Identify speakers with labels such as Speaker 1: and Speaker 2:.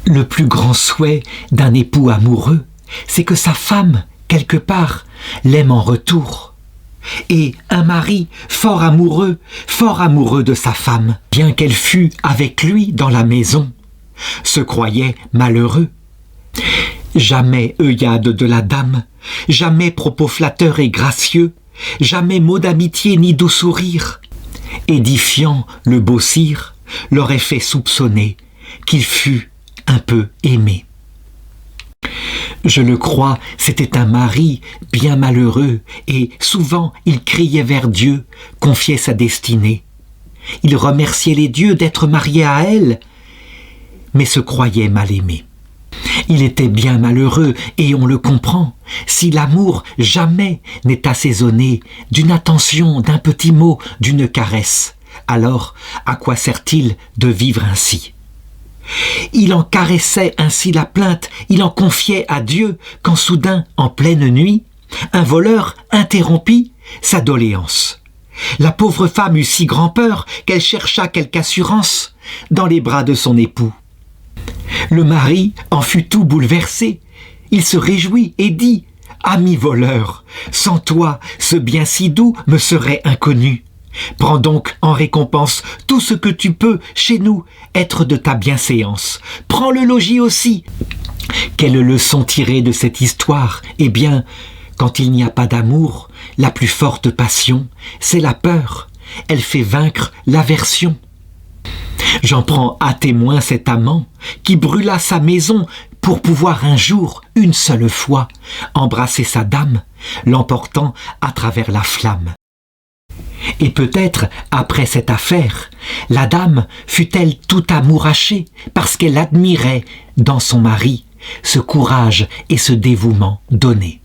Speaker 1: Le plus grand souhait d'un époux amoureux, c'est que sa femme, quelque part, l'aime en retour. Et un mari fort amoureux de sa femme, bien qu'elle fût avec lui dans la maison, se croyait malheureux. Jamais œillade de la dame, jamais propos flatteurs et gracieux, jamais mot d'amitié ni doux sourire, édifiant le beau sire, l'aurait fait soupçonner qu'il fût un peu aimé. Je le crois, c'était un mari bien malheureux, et souvent il criait vers Dieu, confiait sa destinée. Il remerciait les dieux d'être marié à elle, mais se croyait mal aimé. Il était bien malheureux, et on le comprend, si l'amour jamais n'est assaisonné d'une attention, d'un petit mot, d'une caresse. Alors, à quoi sert-il de vivre ainsi ? Il en caressait ainsi la plainte, il en confiait à Dieu, quand soudain, en pleine nuit, un voleur interrompit sa doléance. La pauvre femme eut si grand-peur qu'elle chercha quelque assurance dans les bras de son époux. Le mari en fut tout bouleversé. Il se réjouit et dit « Ami voleur, sans toi, ce bien si doux me serait inconnu. Prends donc en récompense tout ce que tu peux chez nous être de ta bienséance. Prends le logis aussi. » Quelle leçon tirer de cette histoire ? Eh bien, quand il n'y a pas d'amour, la plus forte passion, c'est la peur. Elle fait vaincre l'aversion. J'en prends à témoin cet amant qui brûla sa maison pour pouvoir un jour, une seule fois, embrasser sa dame, l'emportant à travers la flamme. Et peut-être, après cette affaire, la dame fut-elle tout amourachée parce qu'elle admirait dans son mari ce courage et ce dévouement donné.